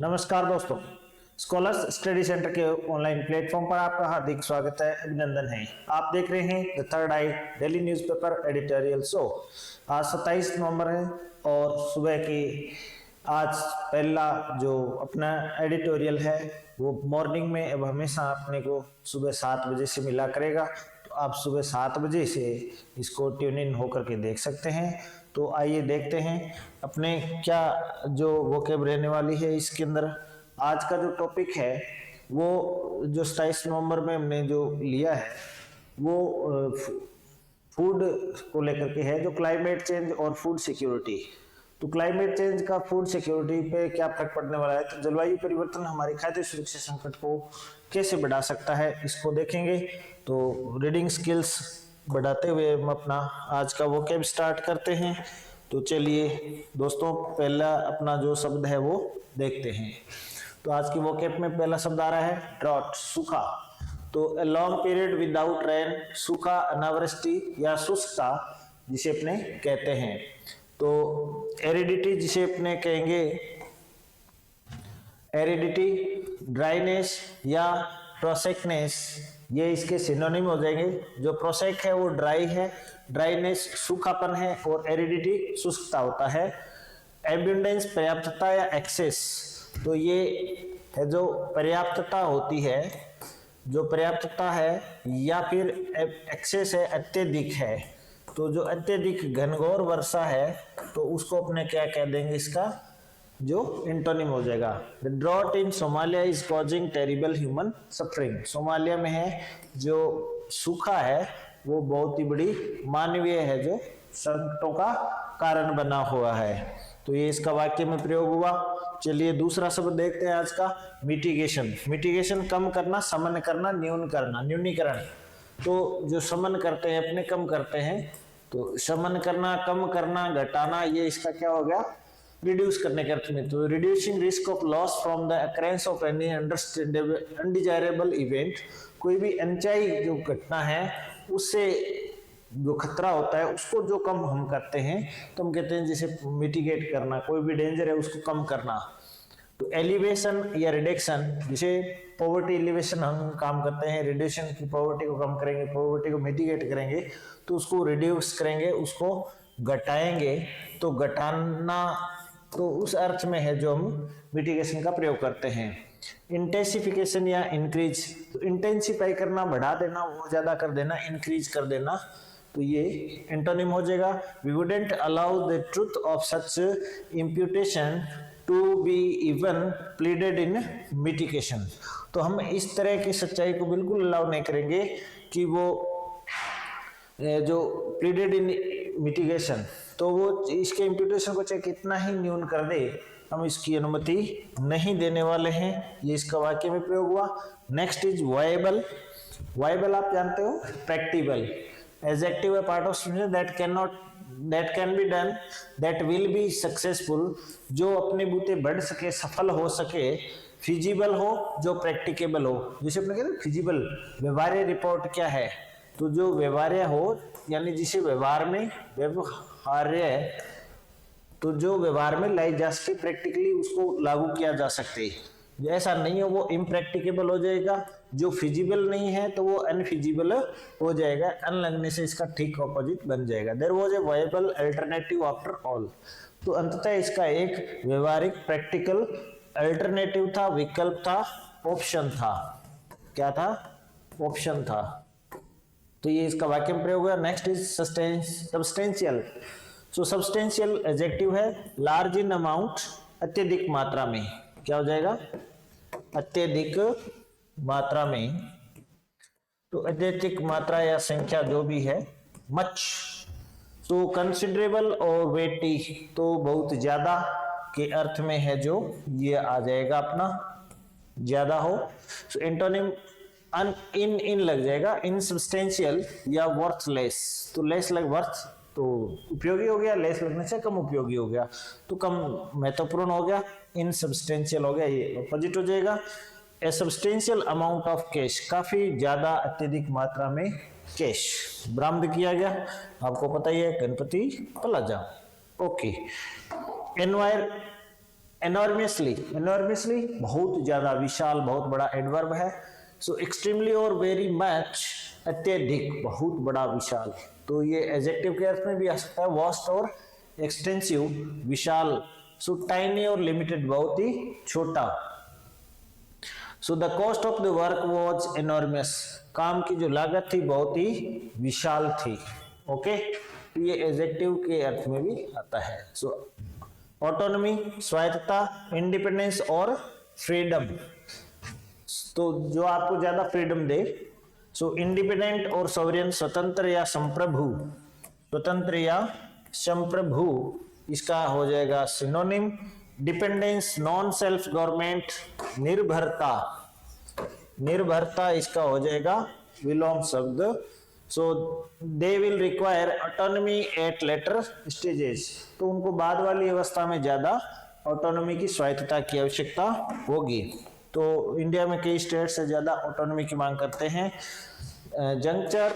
नमस्कार दोस्तों, scholars study centre के ऑनलाइन प्लेटफॉर्म पर आपका हार्दिक स्वागत है, अभिनंदन है। आप देख रहे हैं the third I daily newspaper editorial show. आज 27 नवंबर है और सुबह की आज पहला जो अपना एडिटोरियल है वो मॉर्निंग में अब हमेशा अपने को सुबह 7 बजे से मिला करेगा। तो आप सुबह 7 बजे से इसको ट्यून इन होकर के देख सकते हैं। तो आइए देखते हैं अपने क्या जो वोकैब रहने वाली है इसके अंदर। आज का जो टॉपिक है वो जो 27 नवंबर में हमने जो लिया है वो फूड को लेकर के है, जो क्लाइमेट चेंज और फूड सिक्योरिटी। तो क्लाइमेट चेंज का फूड सिक्योरिटी पे क्या फर्क पड़ने वाला है, तो जलवायु परिवर्तन हमारी खाद्य सुरक्षा संकट को कैसे बढ़ा सकता है इसको देखेंगे। तो रीडिंग स्किल्स बढ़ाते हुए हम अपना आज का वोकैब स्टार्ट करते हैं। तो चलिए दोस्तों, पहला अपना जो शब्द है वो देखते हैं। तो आज की वोकैब में पहला शब्द आ रहा है ड्रॉट, सूखा। तो a long period without rain, सूखा, अनावृष्टि या शुष्कता जिसे अपने कहते हैं। तो एरिडिटी जिसे अपने कहेंगे एरिडिटी, ड्राइनेस या प्रोसेकनेस, ये इसके सिनोनिम हो जाएंगे। जो प्रोसेक है वो ड्राई है, ड्राइनेस सूखापन है और एरिडिटी शुष्कता होता है। एब्यूंडेंस पर्याप्तता या एक्सेस, तो ये है जो पर्याप्तता होती है, जो पर्याप्तता है या फिर एक्सेस है अत्यधिक है। तो जो अत्यधिक घनघोर वर्षा है तो उसको अपने क्या कह देंगे, इसका जो इंटोनिम हो जाएगा। The drought in Somalia is causing terrible human suffering. Somalia में है जो सूखा है वो बहुत ही बड़ी मानवीय है, जो संकटों का कारण बना हुआ है। तो ये इसका वाक्य में प्रयोग हुआ। चलिए दूसरा शब्द देखते हैं आज का, मिटिगेशन। मिटिगेशन कम करना, शमन करना, न्यून करना, न्यूनीकरण। तो जो शमन करते हैं अपने, कम करते हैं, तो शमन करना, कम करना, घटाना, ये इसका क्या हो गया, रिड्यूस करने के अर्थ में। तो reducing risk of loss from the occurrence of any undesirable event, कोई भी अनचाही जो घटना है उससे जो खतरा होता है उसको जो कम हम करते हैं तो हम कहते हैं जिसे मिटिगेट करना, कोई भी डेंजर है उसको कम करना। तो एलिवेशन या रिडक्शन, जिसे पॉवर्टी एलिवेशन हम काम करते हैं, रिड्यूशन की पॉवर्टी को कम करेंगे, पॉवर्टी को मिटिगेट करेंगे, तो उसको रिड्यूस करेंगे, उसको घटाएंगे। तो घटाना तो उस अर्थ में है जो हम मिटिगेशन का प्रयोग करते हैं। इंटेंसिफिकेशन या इंक्रीज, तो इंटेंसिफाई करना, बढ़ा देना, वो ज्यादा कर देना, इंक्रीज कर देना, तो ये एंटोनिम हो जाएगा। We wouldn't allow the truth of such imputation to be even pleaded in mitigation. तो हम इस तरह की सच्चाई को बिल्कुल अलाउ नहीं करेंगे कि वो जो प्लीडेड इन मिटिगेशन, तो वो इसके इम्प्यूटेशन को चाहे कितना ही न्यून कर दे, हम इसकी अनुमति नहीं देने वाले हैं। ये इसका वाक्य में प्रयोग हुआ। Next is viable. वायबल आप जानते हो, प्रैक्टिबल। एडजेक्टिव है part of speech that can be done, that will be successful, जो अपने बूते बढ़ सके, सफल हो सके। फिजिबल हो, जो प्रैक्टिकेबल हो, जैसे अपने कहते हैं फिजिबल, व्यवहार्य रिपोर्ट क्या है, तो जो व्यवहार्य हो यानी जिसे व्यवहार में व्यवहार्य है, तो जो व्यवहार में लाई जा सके, प्रैक्टिकली उसको लागू किया जा सकते। ऐसा नहीं हो वो इम्प्रैक्टिकेबल हो जाएगा। जो फिजिबल नहीं है तो वो अनफिजिबल हो जाएगा, अन लगने से इसका ठीक ऑपोजिट बन जाएगा। There was a viable alternative after all, तो अंततः इसका एक व्यवहारिक प्रैक्टिकल अल्टरनेटिव था, विकल्प था, ऑप्शन था। क्या था? ऑप्शन था। तो ये इसका वाक्य में प्रयोग हुआ। Next is substantial. So substantial adjective है, लार्ज इन अमाउंट, अत्यधिक मात्रा में। क्या हो जाएगा? अत्यधिक मात्रा में। तो अत्यधिक मात्रा या संख्या जो भी है, मच। तो कंसिडरेबल और वेटी, तो बहुत ज्यादा के अर्थ में है जो ये आ जाएगा अपना, ज्यादा हो। सो एंटोनिम इन लग जाएगा, इनसब्सटेंशियल या वर्थलेस। तो लेस लग वर्थ तो उपयोगी हो गया, लेस लगने से कम उपयोगी हो गया, तो कम महत्वपूर्ण हो गया, इनसब्सटेंशियल हो गया, ये अपोजिट हो जाएगा। ए सब्सटेंशियल अमाउंट ऑफ कैश, काफी ज्यादा अत्यधिक मात्रा में कैश बरामद किया गया। आपको पता ही है, Ganpati plaza. Okay. Enormously, enormously बहुत ज्यादा, विशाल, बहुत बड़ा एडवर्ब है। सो एक्सट्रीमली और वेरी मच, अत्यधिक, बहुत बड़ा, विशाल, तो ये एडजेक्टिव के अर्थ में भी आ सकता है, वास्ट और एक्सटेंसिव, विशाल। सो टाइनी और लिमिटेड, बहुत ही छोटा। So the cost of the work was enormous, काम की जो लागत थी बहुत ही विशाल थी। ओके, तो ये एडजेक्टिव के अर्थ में भी आता है। सो ऑटोनॉमी, स्वायत्तता, इंडिपेंडेंस और फ्रीडम, तो जो आपको ज्यादा फ्रीडम दे। सो इंडिपेंडेंट और सॉवरेन, स्वतंत्र या संप्रभु, स्वतंत्र या संप्रभु, इसका हो जाएगा synonym. Dependence, non self government, निर्भरता, निर्भरता इसका हो जाएगा विलोम शब्द। So they will require autonomy at later stages, तो उनको बाद वाली अवस्था में ज्यादा ऑटोनॉमी की, स्वायत्तता की आवश्यकता होगी। तो इंडिया में कई स्टेट से ज्यादा ऑटोनॉमी की मांग करते हैं। Juncture,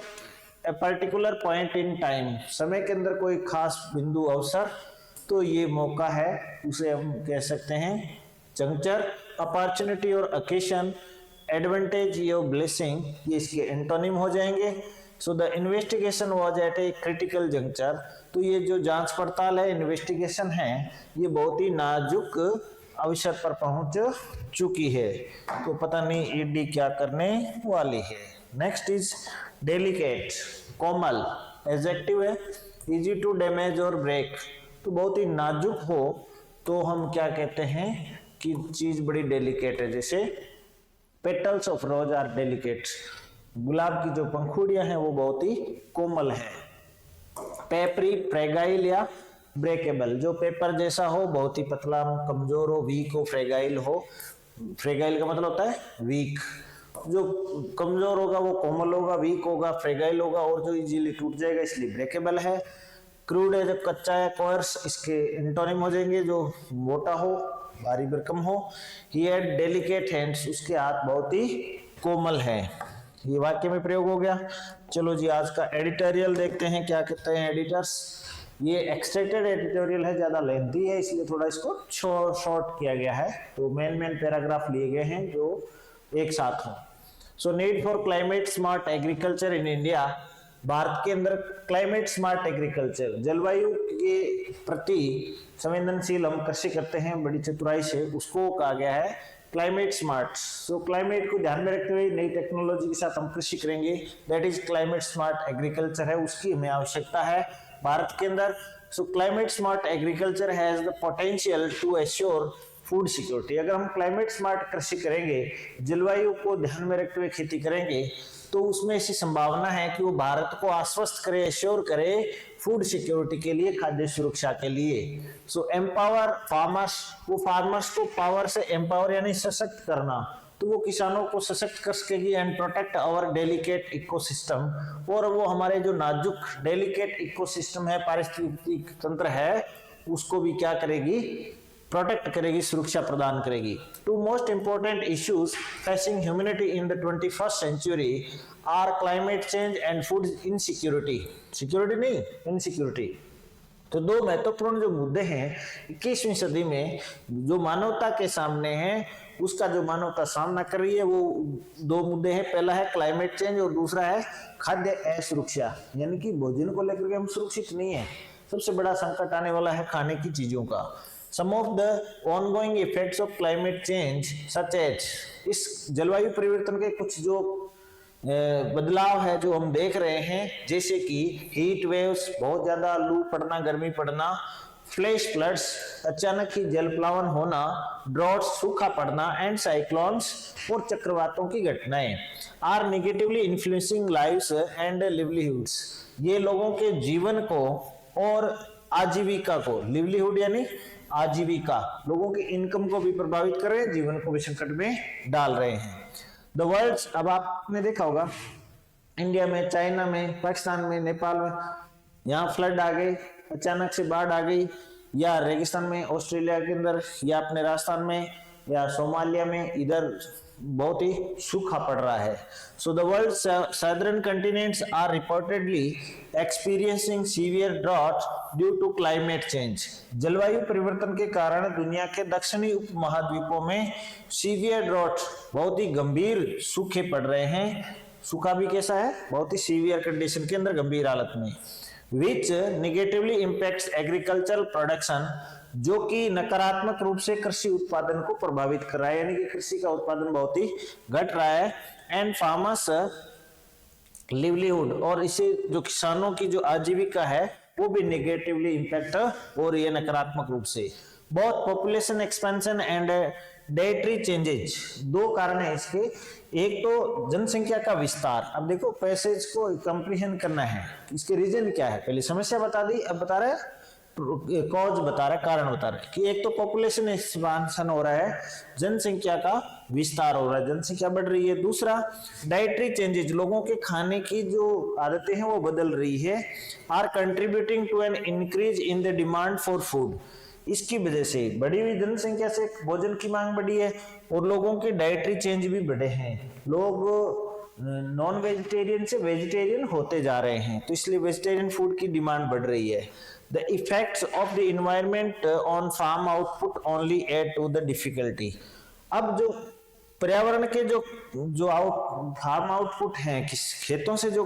a particular point in time, समय के अंदर कोई खास बिंदु, अवसर, तो ये मौका है, उसे हम कह सकते हैं जंक्चर। अपॉर्चुनिटी और ओकेशन, एडवांटेज या ब्लेसिंग, ये इसके एंटोनिम हो जाएंगे। So the investigation was at a critical juncture, तो ये जो जांच पड़ताल है, इन्वेस्टिगेशन है, ये बहुत ही नाजुक अवसर पर पहुंच चुकी है, तो पता नहीं ईडी क्या करने वाली है। Next is delicate, Komal, adjective है, इजी टू डैमेज और ब्रेक, तो बहुत ही नाजुक हो तो हम क्या कहते हैं कि चीज बड़ी डेलिकेट है। जैसे petals of rose are delicate, गुलाब की जो पंखुड़ियां हैं वो बहुत ही कोमल है। पेपरी, फ्रेगाइल या ब्रेकेबल, जो पेपर जैसा हो, बहुत ही पतला हो, कमजोर हो, वीक हो, फ्रेगाइल हो। फ्रेगाइल का मतलब होता है वीक, जो कमजोर होगा वो कोमल होगा, वीक होगा फ्रेगाइल होगा, और जो इजीली टूट जाएगा इसलिए ब्रेकेबल है। क्रूड है, जब कच्चा है, कोर्स इसके एंटोनिम हो जाएंगे, जो मोटा हो, भारी भरकम हो। ही हैड डेलिकेट हैंड्स, उसके हाथ बहुत ही कोमल है। ये वाक्य में प्रयोग हो गया। चलो जी आज का एडिटोरियल देखते हैं, क्या कहते हैं एडिटर्स। ये एक्सट्रैक्टेड एडिटोरियल है, ज्यादा लेंथी है, इसलिए थोड़ा इसको शॉर्ट किया गया है, तो मेन पैराग्राफ लिए गए हैं जो एक साथ हों। So need for climate smart agriculture in India, Bharat के अंदर क्लाइमेट स्मार्ट एग्रीकल्चर, जलवायु के प्रति संवेदनशील हम कृषि करते हैं बड़ी चतुराई से, उसको कहा गया है क्लाइमेट स्मार्ट। सो क्लाइमेट को ध्यान में रखते हुए नई टेक्नोलॉजी के साथ हम कृषि करेंगे, that is climate smart agriculture है, उसकी हमें आवश्यकता है भारत के अंदर। So climate smart agriculture has the potential to assure food security, अगर हम क्लाइमेट स्मार्ट कृषि करेंगे, जलवायु को ध्यान में रखते हुए खेती करेंगे, तो उसमें ऐसी संभावना है कि वो भारत को आश्वस्त करे, एश्योर करे फूड सिक्योरिटी के लिए, खाद्य सुरक्षा के लिए। सो एम्पावर फार्मर्स, वो फार्मर्स को पावर से एम्पावर यानी सशक्त करना, तो वो किसानों को सशक्त कर सकेगी। And protect our delicate ecosystem, और वो हमारे जो नाजुक डेलिकेट इकोसिस्टम है, पारिस्थितिक तंत्र है, उसको भी क्या करेगी, प्रोटेक्ट करेगी, सुरक्षा प्रदान करेगी। Two most important issues facing humanity in the 21st century are climate change and food insecurity, security नहीं इनसिक्योरिटी। तो दो महत्वपूर्ण जो मुद्दे हैं 21वीं सदी में जो मानवता के सामने हैं, उसका जो मानवता सामना कर रही है, वो दो मुद्दे हैं। पहला है क्लाइमेट चेंज और दूसरा है खाद्य असुरक्षा, यानी कि भोजन को लेकर के हम सुरक्षित नहीं है। सबसे बड़ा संकट आने वाला है खाने की चीजों का। Some of the ongoing effects of climate change such as, इस जलवायु परिवर्तन के कुछ जो बदलाव है जो हम देख रहे हैं, जैसे कि हीट वेव्स, बहुत ज्यादा लू पड़ना, गर्मी पड़ना, फ्लैश फ्लड्स, अचानक ही जलप्लावन होना, ड्रॉट्स, सूखा पड़ना, एंड साइक्लोन्स और चक्रवातों की घटनाएं are negatively influencing lives and livelihoods, ये लोगों के जीवन को और आजीविका को, लिवलीहुड यानी आजीविका, लोगों की इनकम को भी प्रभावित कर रहे हैं, जीवन को भी संकट में डाल रहे हैं। द वर्ल्ड, अब आपने देखा होगा इंडिया में, चाइना में, पाकिस्तान में, नेपाल में, यहाँ फ्लड आ गए, अचानक से बाढ़ आ गई, या रेगिस्तान में ऑस्ट्रेलिया के अंदर, या अपने राजस्थान में, या सोमालिया में, इधर बहुत ही सूखा पड़ रहा है। So the world southern continents are reportedly experiencing severe drought due to climate change. जलवायु परिवर्तन के कारण दुनिया के दक्षिणी उपमहाद्वीपों में सीवियर ड्रॉट, बहुत ही गंभीर सूखे पड़ रहे हैं। सूखा भी कैसा है, बहुत ही सीवियर कंडीशन के अंदर, गंभीर हालत में। विच नेगेटिवली इम्पैक्ट्स एग्रीकल्चरल प्रोडक्शन, जो कि नकारात्मक रूप से कृषि उत्पादन को प्रभावित कर रहा है, यानी कि कृषि का उत्पादन बहुत ही घट रहा है। एंड फार्मर्स लिवलीहुड, और इसे जो किसानों की जो आजीविका है वो भी नेगेटिवली इम्पैक्ट हो रही है नकारात्मक रूप से। बहुत population expansion and dietary changes, दो कारण है इसके। एक तो जनसंख्या का विस्तार। अब देखो पैसेज को कंप्रीहेंड करना है, इसके रीजन क्या है, पहले समस्या बता दी, अब बता रहे हैं कॉज बता रहा है, कारण बता रहा है कि एक तो पॉपुलेशन एक्सपांशन हो रहा है, जनसंख्या का विस्तार हो रहा है, जनसंख्या बढ़ रही है। दूसरा डाइटरी चेंजेज, लोगों के खाने की जो आदतें हैं वो बदल रही है। Are contributing to an increase in the demand for food, इसकी वजह से बढ़ी हुई जनसंख्या से भोजन की मांग बढ़ी है और लोगों के डाइटरी चेंज भी बढ़े हैं। लोग नॉन वेजिटेरियन से वेजिटेरियन होते जा रहे हैं, तो इसलिए वेजिटेरियन फूड की डिमांड बढ़ रही है। The effects of the environment on farm output only add to the difficulty। अब जो पर्यावरण के जो फार्म आउटपुट है, खेतों से जो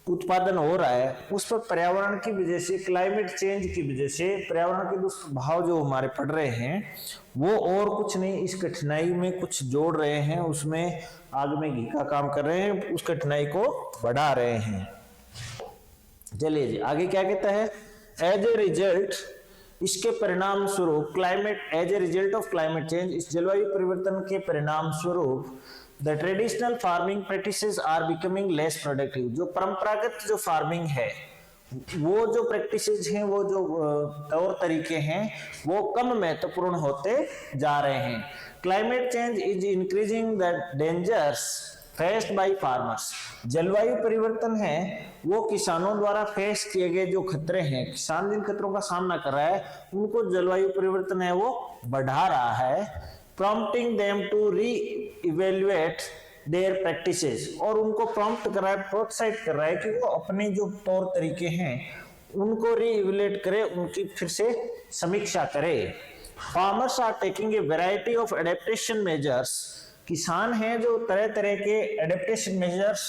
उत्पादन हो रहा है, उस पर पर्यावरण की वजह से, क्लाइमेट चेंज की वजह से पर्यावरण के दुष्प्रभाव जो हमारे पड़ रहे हैं वो और कुछ नहीं, इस कठिनाई में कुछ जोड़ रहे हैं, उसमें आग में घी का काम कर रहे हैं, उस कठिनाई को बढ़ा रहे हैं। चलिए जी आगे क्या कहता है, एज ए रिजल्ट, इसके परिणाम स्वरूप, climate as a result of climate change, इस जलवायु परिवर्तन के परिणाम स्वरूप the traditional farming practices are becoming less productive. जो परंपरागत जो फार्मिंग है, वो जो प्रैक्टिसेस हैं, वो जो तौर तरीके हैं, वो कम महत्वपूर्ण होते जा रहे हैं। Climate change is increasing the dangers faced by farmers. जलवायु परिवर्तन है वो किसानों द्वारा फेस किए गए जो खतरे हैं, किसान जिन खतरों का सामना कर रहा है उनको जलवायु परिवर्तन है वो बढ़ा रहा है। Prompting them to reevaluate their practices, और उनको प्रॉम्प्ट कर रहा है, प्रोत्साहित कर रहा है कि वो अपने जो तौर तरीके हैं उनको री इवेल्युएट करे, उनकी फिर से समीक्षा करे। Farmers are taking a variety of adaptation measures, किसान हैं जो तरह तरह के एडेप्टेशन मेजर्स,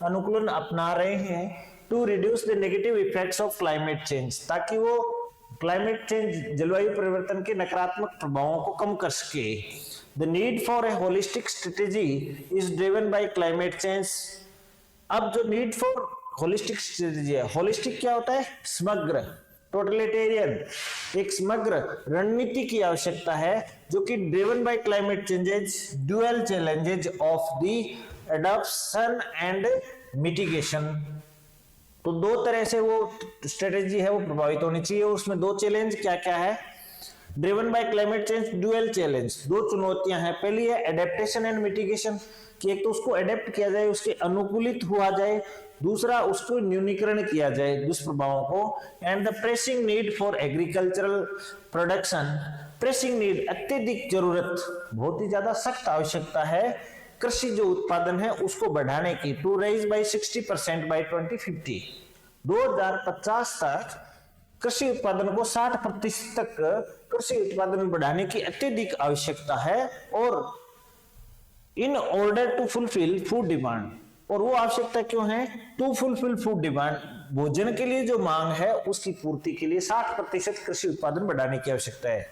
अनुकूलन अपना रहे हैं, to reduce the negative effects of climate change, ताकि वो क्लाइमेट चेंज, जलवायु परिवर्तन के नकारात्मक प्रभावों को कम कर सके। The need for a holistic strategy is driven by climate change. अब जो नीड फॉर होलिस्टिक स्ट्रेटेजी है, होलिस्टिक क्या होता है, समग्र, टोटलिटेरियन, एक समग्र रणनीति की आवश्यकता है, जो कि driven by climate changes dual challenges of the adoption and mitigation. तो दो तरह से वो स्ट्रेटेजी है वो प्रभावित होनी चाहिए, उसमें दो चैलेंज क्या क्या है, driven by climate change dual challenge, दो चुनौतियां हैं। पहली है एडेप्टेशन एंड मिटिगेशन, कि एक तो उसको अडेप्ट किया जाए, उसके अनुकूलित हुआ जाए, दूसरा उसको न्यूनीकरण किया जाए दुष्प्रभावों को। And the pressing need for agricultural production, pressing need अत्यधिक जरूरत, बहुत ही ज्यादा सख्त आवश्यकता है कृषि जो उत्पादन है उसको बढ़ाने की, टू राइज बाय 60% बाय 2050। 2050 तक कृषि उत्पादन को 60% तक कृषि उत्पादन बढ़ाने की अत्यधिक आवश्यकता है, और in order to fulfil food demand, और वो आवश्यकता क्यों है, टू फुलफिल फूड डिमांड, भोजन के लिए जो मांग है उसकी पूर्ति के लिए 60% कृषि उत्पादन बढ़ाने की आवश्यकता है।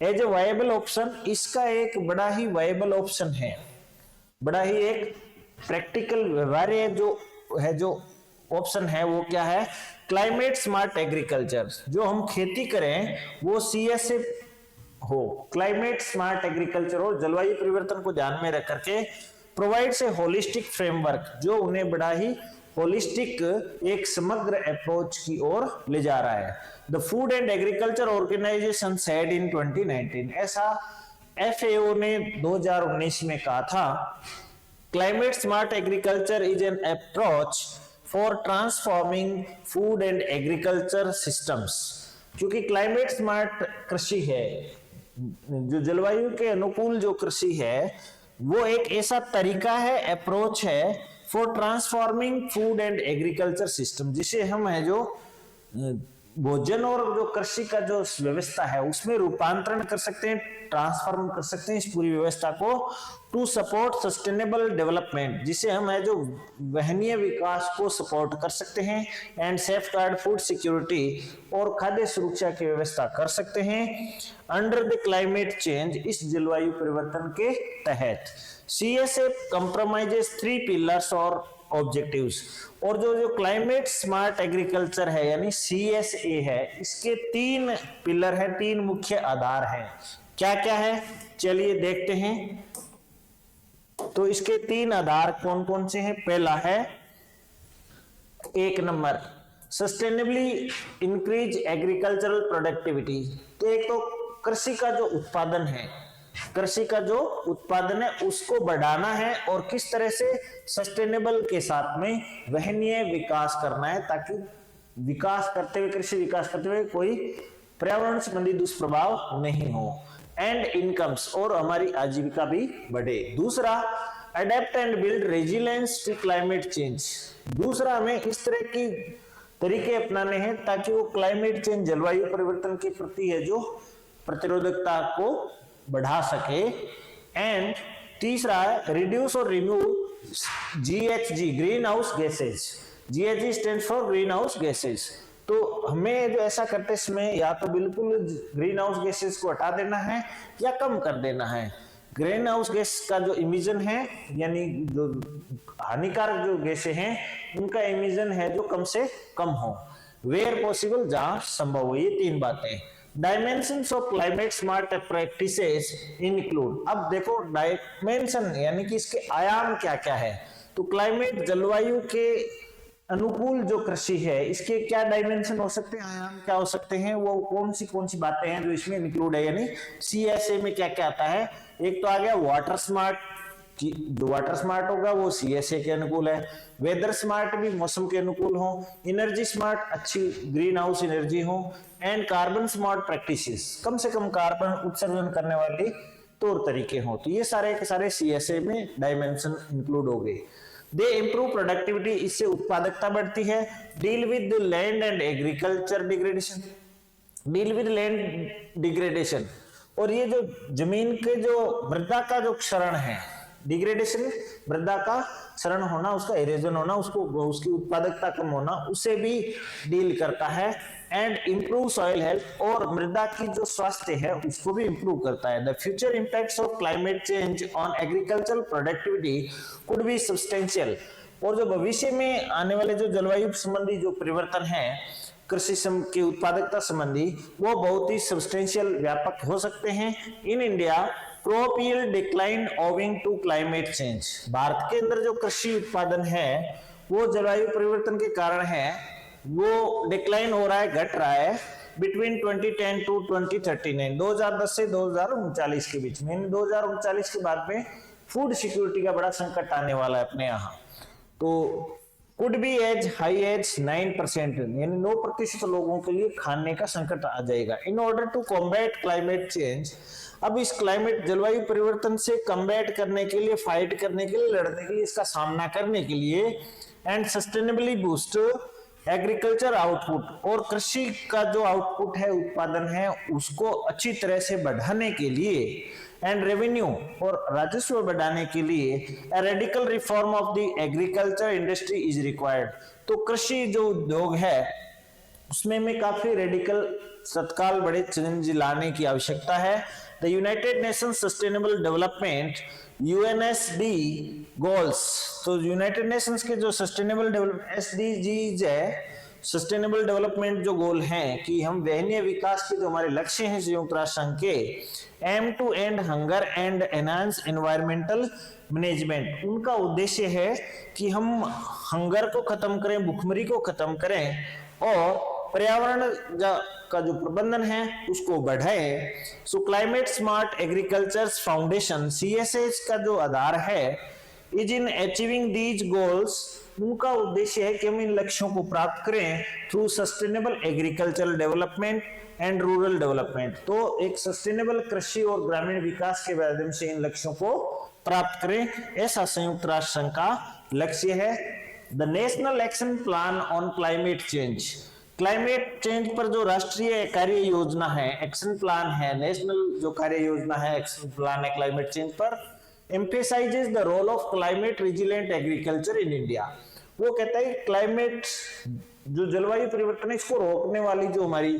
एज ए वायबल ऑप्शन, इसका एक बड़ा ही वायबल ऑप्शन है, बड़ा ही एक प्रैक्टिकल व्यवहार्य जो ऑप्शन है वो क्या है, क्लाइमेट स्मार्ट एग्रीकल्चर। जो हम खेती करें वो CSA हो, क्लाइमेट स्मार्ट एग्रीकल्चर हो, जलवायु परिवर्तन को ध्यान में रख करके प्रोवाइड्स ए होलिस्टिक फ्रेमवर्क, जो उन्हें बड़ा ही होलिस्टिक एक समग्र अप्रोच की ओर ले जा रहा है। The Food and Agriculture Organization said in 2019, ऐसा FAO ने 2019 में कहा था, climate smart agriculture is an approach for transforming food and agriculture systems. क्योंकि क्लाइमेट स्मार्ट कृषि है, जो जलवायु के अनुकूल जो कृषि है वो एक ऐसा तरीका है, अप्रोच है for transforming food and agriculture system, जिसे हम है जो भोजन और जो कृषि का जो व्यवस्था है उसमें रूपांतरण कर सकते हैं, ट्रांसफॉर्म कर सकते हैं इस पूरी व्यवस्था को, टू सपोर्ट सस्टेनेबल डेवलपमेंट, जिसे हम है जो वहनीय विकास को सपोर्ट कर सकते हैं, एंड सेफगार्ड फूड सिक्योरिटी, और खाद्य सुरक्षा की व्यवस्था कर सकते हैं अंडर द क्लाइमेट चेंज, इस जलवायु परिवर्तन के तहत। CSA कंप्रोमाइजेस 3 पिलर्स और ऑब्जेक्टिव्स, और जो क्लाइमेट स्मार्ट एग्रीकल्चर है यानी CSA है, इसके 3 पिलर है, 3 मुख्य आधार हैं। क्या क्या है चलिए देखते हैं। तो इसके 3 आधार कौन कौन से हैं? पहला है 1 number sustainably increase agricultural productivity. तो एक तो कृषि का जो उत्पादन है, कृषि का जो उत्पादन है उसको बढ़ाना है, और किस तरह से? सस्टेनेबल के साथ में वहनीय विकास करना है, ताकि विकास करते हुए, कृषि विकास करते हुए कोई पर्यावरण संबंधी दुष्प्रभाव नहीं हो, एंड इनकम्स, और हमारी आजीविका भी बढ़े। दूसरा, adapt and build resilience to climate change. दूसरा, हमें इस तरह की तरीके अपनाने हैं ताकि वो क्लाइमेट चेंज, जलवायु परिवर्तन के प्रति है जो प्रतिरोधकता को बढ़ा सके। एंड तीसरा है रिड्यूस और remove GHG, green house gases. GHG stands for green house gases. तो हमें जो ऐसा करते समय या तो बिल्कुल ग्रीन हाउस गैसेज को हटा देना है या कम कर देना है। ग्रीन हाउस गैस का जो इमिशन है, यानी जो हानिकारक जो गैसें हैं उनका इमिशन है जो कम से कम हो, वेयर पॉसिबल, जहां संभव हो। ये 3 बातें। Dimensions of climate smart practices include. अब देखो डायमेंशन यानी कि इसके आयाम क्या क्या है। तो क्लाइमेट, जलवायु के अनुकूल जो कृषि है, इसके क्या डायमेंशन हो सकते हैं, आयाम क्या हो सकते हैं, वो कौन सी बातें हैं जो इसमें इंक्लूड है, यानी CSA में क्या क्या आता है। एक तो आ गया वाटर स्मार्ट, जो वाटर स्मार्ट होगा वो CSA के अनुकूल है। वेदर स्मार्ट भी मौसम के अनुकूल हो। एनर्जी स्मार्ट, अच्छी ग्रीन हाउस एनर्जी हो। एंड कार्बन स्मार्ट प्रैक्टिसेस, कम से कम कार्बन उत्सर्जन करने वाली तौर तरीके हो। तो ये सारे के सारे CSA में डायमेंशन इंक्लूड हो गए। दे इंप्रूव प्रोडक्टिविटी, इससे उत्पादकता बढ़ती है। Deal with land and agriculture degradation, deal with land degradation, और ये जो जमीन के जो मृदा का जो क्षरण है, डिग्रेडेशन, मृदा का क्षरण होना, उसका इरोजन होना, उसको उसकी उत्पादकता कम होना, उसे भी डील करता है। एंड इंप्रूव सॉइल हेल्थ, और मृदा की जो स्वास्थ्य है उसको भी इंप्रूव करता है। The future impacts of climate change on agricultural productivity could be substantial, और जो भविष्य में आने वाले जो जलवायु संबंधी जो परिवर्तन है कृषि की उत्पादकता संबंधी, वो बहुत ही सब्सटेंशियल, व्यापक हो सकते हैं। In India crop yield decline owing to climate change. भारत के अंदर जो कृषि उत्पादन है वो जलवायु परिवर्तन के कारण है, वो डिक्लाइन हो रहा है, घट रहा है बिटवीन 2010 टू 2039, 2010 से 2039 के बीच में। 2039 के बाद में फूड सिक्योरिटी का बड़ा संकट आने वाला है अपने यहाँ। तो could be as high as 9%, यानी 9% लोगों के लिए खाने का संकट आ जाएगा। In order to combat climate change, अब इस क्लाइमेट जलवायु परिवर्तन से कम्बैट करने के लिए, फाइट करने के लिए, लड़ने के लिए, इसका सामना करने के लिए, and sustainably boost agriculture output, और कृषि का जो आउटपुट है, उत्पादन है, उसको अच्छी तरह से बढ़ाने के लिए, एंड रेवेन्यू, और राजस्व बढ़ाने के लिए, a radical reform of the agriculture industry is required. तो कृषि जो उद्योग है उसमें में काफी रेडिकल, तत्काल बड़े चेंज लाने की आवश्यकता है। The United Nations sustainable development UNSD goals, तो यूनाइटेड नेशंस के जो सस्टेनेबल डेवलपमेंट SDGs है, सस्टेनेबल डेवलपमेंट जो गोल हैं कि हम वहनीय विकास के जो हमारे लक्ष्य हैं संयुक्त राष्ट्र संघ के, aim to end hunger and enhance environmental management, उनका उद्देश्य है कि हम हंगर को खत्म करें, भुखमरी को खत्म करें, और पर्यावरण का जो प्रबंधन है उसको बढ़ाएं। सो climate smart agriculture foundation, CSA का जो आधार है, is in achieving these goals, उनका उद्देश्य है कि हम इन लक्ष्यों को प्राप्त करें through sustainable agricultural development and rural development. तो एक सस्टेनेबल कृषि और ग्रामीण विकास के माध्यम से इन लक्ष्यों को प्राप्त करें, ऐसा संयुक्त राष्ट्र संघ का लक्ष्य है। The national action plan on climate change, climate change पर जो राष्ट्रीय कार्य योजना है, एक्शन प्लान है, नेशनल जो कार्य योजना है, एक्शन प्लान है क्लाइमेट चेंज पर, emphasises the role of climate resilient agriculture in India. वो कहता है कि क्लाइमेट जो जलवायु परिवर्तन है इसको रोकने वाली जो हमारी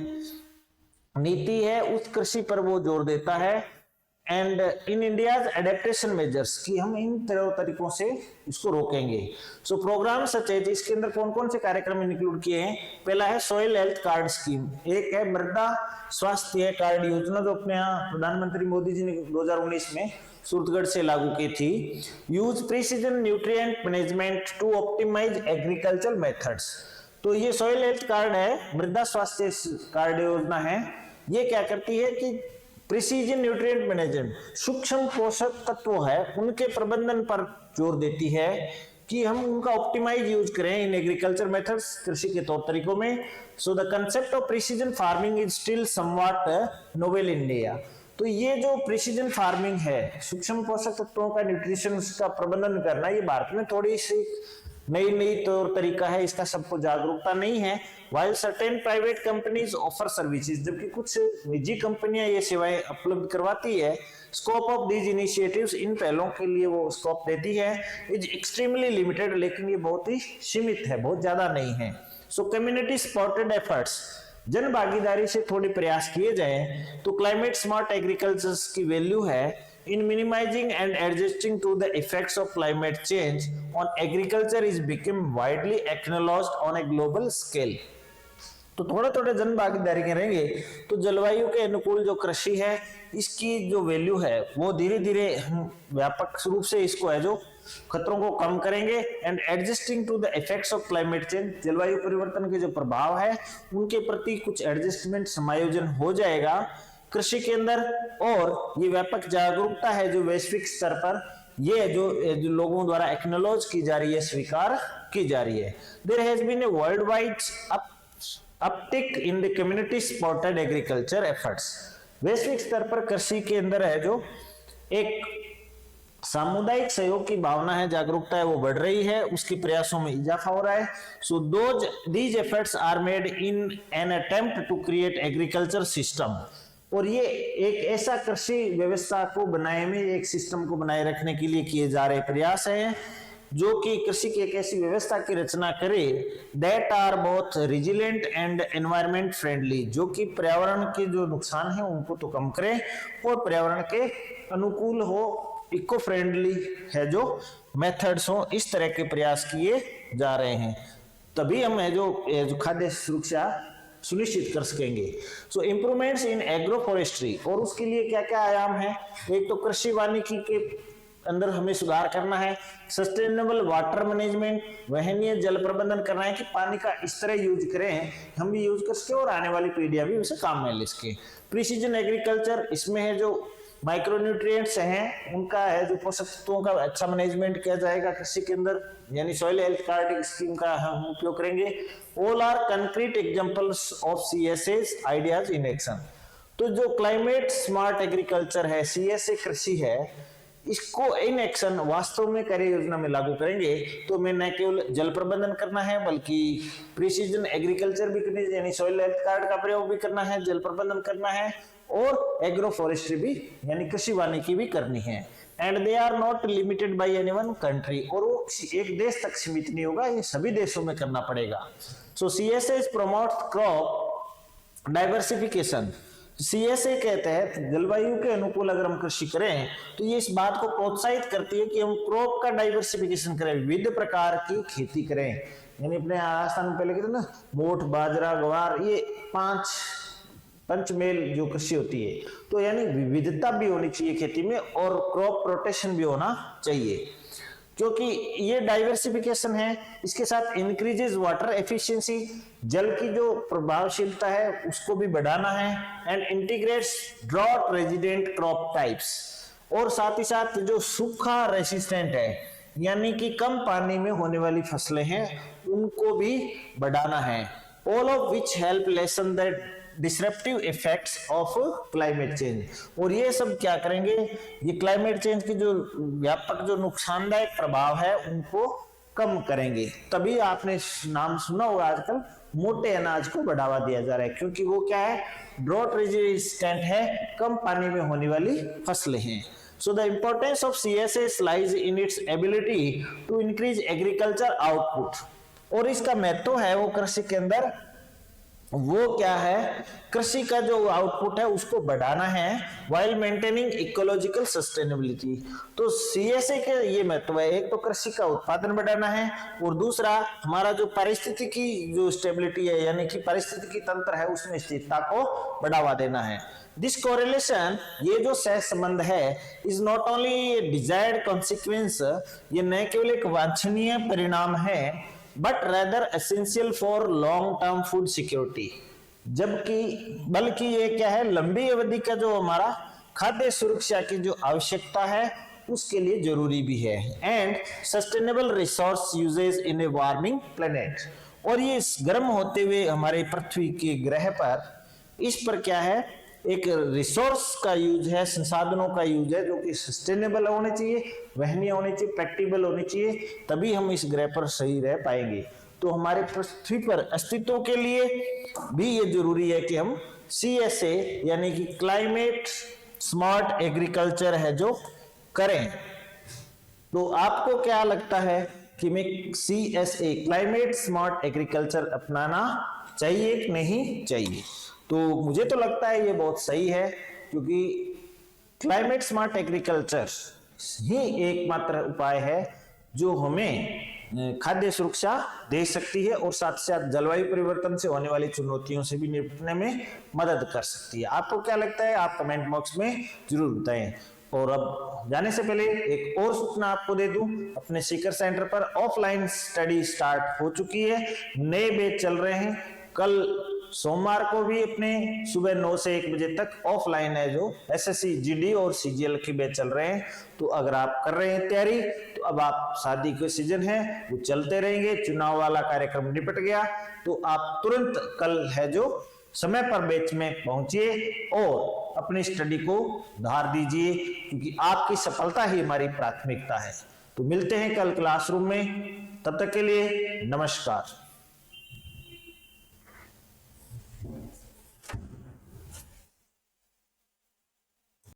नीति है उस कृषि पर वो जोर देता है। And in India's adaptation measures, कि हम इन तरीकों से इसको रोकेंगे। सो प्रोग्राम सचेत, इसके अंदर कौन कौन से कार्यक्रम इंक्लूड किए हैं? पहला है सॉइल हेल्थ कार्ड स्कीम, एक है मृदा स्वास्थ्य कार्ड योजना जो अपने यहाँ प्रधानमंत्री मोदी जी ने 2019 में सूरतगढ़ से लागू की थी। Use precision nutrient management to optimise agriculture methods, तो ये सॉइल हेल्थ कार्ड है, मृदा स्वास्थ्य कार्ड योजना है। ये क्या करती है कि प्रिसीजन न्यूट्रिएंट मैनेजमेंट, सूक्ष्म पोषक तत्व है उनके प्रबंधन पर जोर देती है कि हम उनका ऑप्टिमाइज यूज करें इन एग्रीकल्चर मेथड्स, कृषि के तौर तरीकों में। So the concept of precision farming is still somewhat novel in India. तो ये जो प्रिसीजन फार्मिंग है, सूक्ष्म पोषक तत्वों का न्यूट्रिशन का प्रबंधन करना, ये भारत में थोड़ी सी नई तौर तरीका है, इसका सबको जागरूकता नहीं है। While certain private companies offer services, जबकि कुछ निजी कंपनियां ये सेवाएं उपलब्ध करवाती है, स्कोप ऑफ दीज इनिशिएटिव्स, इन पहलों के लिए वो स्कोप देती है, इज एक्सट्रीमली लिमिटेड, लेकिन ये बहुत ही सीमित है, बहुत ज्यादा नहीं है। सो कम्युनिटी सपोर्टेड एफर्ट्स, जन भागीदारी से थोड़े प्रयास किए जाएं तो क्लाइमेट स्मार्ट एग्रीकल्चर की वैल्यू है in minimizing and adjusting to the effects of climate change on agriculture is become widely acknowledged on a global scale। तो थोड़े थोड़े जन भागीदारी करेंगे तो जलवायु के अनुकूल जो कृषि है इसकी जो वैल्यू है वो धीरे धीरे हम व्यापक रूप से इसको है जो खतरों को कम करेंगे। And adjusting to the effects of climate change, जलवायु परिवर्तन के जो प्रभाव है उनके प्रति कुछ एडजस्टमेंट समायोजन हो जाएगा कृषि के अंदर। और ये व्यापक जागरूकता है जो वैश्विक स्तर पर ये जो लोगों द्वारा एक्नॉलेज की जा रही है, स्वीकार की जा रही है। There has been a worldwide uptick in the community supported agriculture efforts, वैश्विक स्तर पर कृषि के अंदर है जो एक सामुदायिक सहयोग की भावना है, जागरूकता है, वो बढ़ रही है, उसके प्रयासों में इजाफा हो रहा है। So these efforts are made in an attempt to create agriculture system, और ये एक ऐसा कृषि व्यवस्था को बनाए में, एक सिस्टम को बनाए रखने के लिए किए जा रहे प्रयास हैं जो कि कृषि की एक ऐसी व्यवस्था की रचना करे that are both resilient and environment friendly, जो कि पर्यावरण के जो नुकसान है उनको तो कम करे और पर्यावरण के अनुकूल हो, इको फ्रेंडली है जो मेथड्स हो, इस तरह के प्रयास किए जा रहे हैं। तभी हम है जो खाद्य सुरक्षा सुनिश्चित कर सकेंगे। सो इम्प्रूवमेंट्स इन एग्रो फॉरेस्ट्री, और उसके लिए क्या क्या आयाम है? एक तो कृषि वानिकी के अंदर हमें सुधार करना है, सस्टेनेबल वाटर मैनेजमेंट, वहनीय जल प्रबंधन करना है कि पानी का इस तरह यूज करें हम भी यूज कर सके और आने वाली पीढ़ियां भी उसे काम में ले सके। प्रिसीजन एग्रीकल्चर, इसमें है जो माइक्रोन्यूट्रिएंट्स हैं उनका है जो पोषक तत्वों का अच्छा मैनेजमेंट किया जाएगा कृषि के अंदर, यानी सॉइल हेल्थ कार्ड स्कीम का हम उपयोग करेंगे। All are concrete examples of CSS ideas in action. तो जो क्लाइमेट स्मार्ट एग्रीकल्चर है, सीएसए कृषि है, इसको इन एक्शन वास्तव में कार्य योजना में लागू करेंगे तो मैं न केवल जल प्रबंधन करना है बल्कि प्रिसीजन एग्रीकल्चर भी करनी है, यानी सॉइल हेल्थ कार्ड का प्रयोग भी करना है, जल प्रबंधन करना है और एग्रो फॉरेस्ट्री भी यानी कृषि वानिकी भी करनी है। And they are not limited by any one country, और वो एक देश तक सीमित नहीं होगा, ये सभी देशों में करना पड़ेगा। So CSA promotes crop diversification. CSA के तहत जलवायु के अनुकूल अगर हम कृषि करें तो ये इस बात को प्रोत्साहित करती है कि हम क्रॉप का डाइवर्सिफिकेशन करें, विविध प्रकार की खेती करें। यानी अपने राजस्थान में पहले कहते ना मोठ, बाजरा, ग्वार, ये 5 पंचमेल जो कृषि होती है, तो यानी विविधता भी होनी चाहिए खेती में और क्रॉप रोटेशन भी होना चाहिए, क्योंकि ये डाइवर्सिफिकेशन है। इसके साथ इंक्रीजेस वाटर एफिशिएंसी, जल की जो प्रभावशीलता है उसको भी बढ़ाना है। And integrates drought resident crop types, और साथ ही साथ जो सूखा रेसिस्टेंट है यानी कि कम पानी में होने वाली फसलें हैं उनको भी बढ़ाना है। All of which help lesson that disruptive effects of climate change. और ये सब क्या करेंगे, ये क्लाइमेट चेंज के जो व्यापक जो नुकसानदायक प्रभाव है उनको कम करेंगे। तभी आपने नाम सुना होगा आजकल मोटे अनाज को बढ़ावा दिया जा रहा है, क्योंकि वो क्या है, ड्रॉट रेजिस्टेंट है, कम पानी में होने वाली फसलें हैं। So the importance of CSS lies in its ability to increase agriculture output। और इसका महत्व है वो कृषि के अंदर, वो क्या है, कृषि का जो आउटपुट है उसको बढ़ाना है, while maintaining ecological sustainability। तो CSA के ये महत्व है, एक तो कृषि का उत्पादन बढ़ाना है और दूसरा हमारा जो पारिस्थितिकी की जो स्टेबिलिटी है, यानी कि पारिस्थितिकी तंत्र है उसमें स्थिरता को बढ़ावा देना है। दिस कोरिलेशन, ये जो सह संबंध है, is not only desired consequence, ये न केवल एक वांछनीय परिणाम है, but rather essential for long term food security, जबकि बल्कि ये क्या है, लंबी अवधि का जो हमारा खाद्य सुरक्षा की जो आवश्यकता है उसके लिए जरूरी भी है। And sustainable resource uses in a warming planet, और ये इस गर्म होते हुए हमारे पृथ्वी के ग्रह पर, इस पर क्या है, एक रिसोर्स का यूज है, संसाधनों का यूज है जो कि सस्टेनेबल होने चाहिए, वहनीय होने चाहिए, प्रैक्टिकल होने चाहिए, तभी हम इस ग्रह पर सही रह पाएंगे। तो हमारे पृथ्वी पर अस्तित्व के लिए भी ये जरूरी है कि हम CSA यानी कि क्लाइमेट स्मार्ट एग्रीकल्चर है जो करें। तो आपको क्या लगता है कि मैं CSA क्लाइमेट स्मार्ट एग्रीकल्चर अपनाना चाहिए कि नहीं चाहिए? तो मुझे तो लगता है ये बहुत सही है, क्योंकि क्लाइमेट स्मार्ट एग्रीकल्चर ही एकमात्र उपाय है जो हमें खाद्य सुरक्षा दे सकती है और साथ साथ जलवायु परिवर्तन से होने वाली चुनौतियों से भी निपटने में मदद कर सकती है। आपको क्या लगता है, आप कमेंट बॉक्स में जरूर बताएं। और अब जाने से पहले एक और सूचना आपको दे दूं, अपने सीकर सेंटर पर ऑफलाइन स्टडी स्टार्ट हो चुकी है, नए बैच चल रहे हैं। कल सोमवार को भी अपने सुबह 9 से 1 बजे तक ऑफलाइन है जो SSC GD और CGL के बैच चल रहे हैं। तो अगर आप कर रहे हैं तैयारी, तो अब आप शादी के सीजन है वो चलते रहेंगे, चुनाव वाला कार्यक्रम निपट गया, तो आप तुरंत कल है जो समय पर बैच में पहुंचिए और अपनी स्टडी को धार दीजिए, क्योंकि आपकी सफलता ही हमारी प्राथमिकता है। तो मिलते हैं कल क्लासरूम में, तब तक के लिए नमस्कार।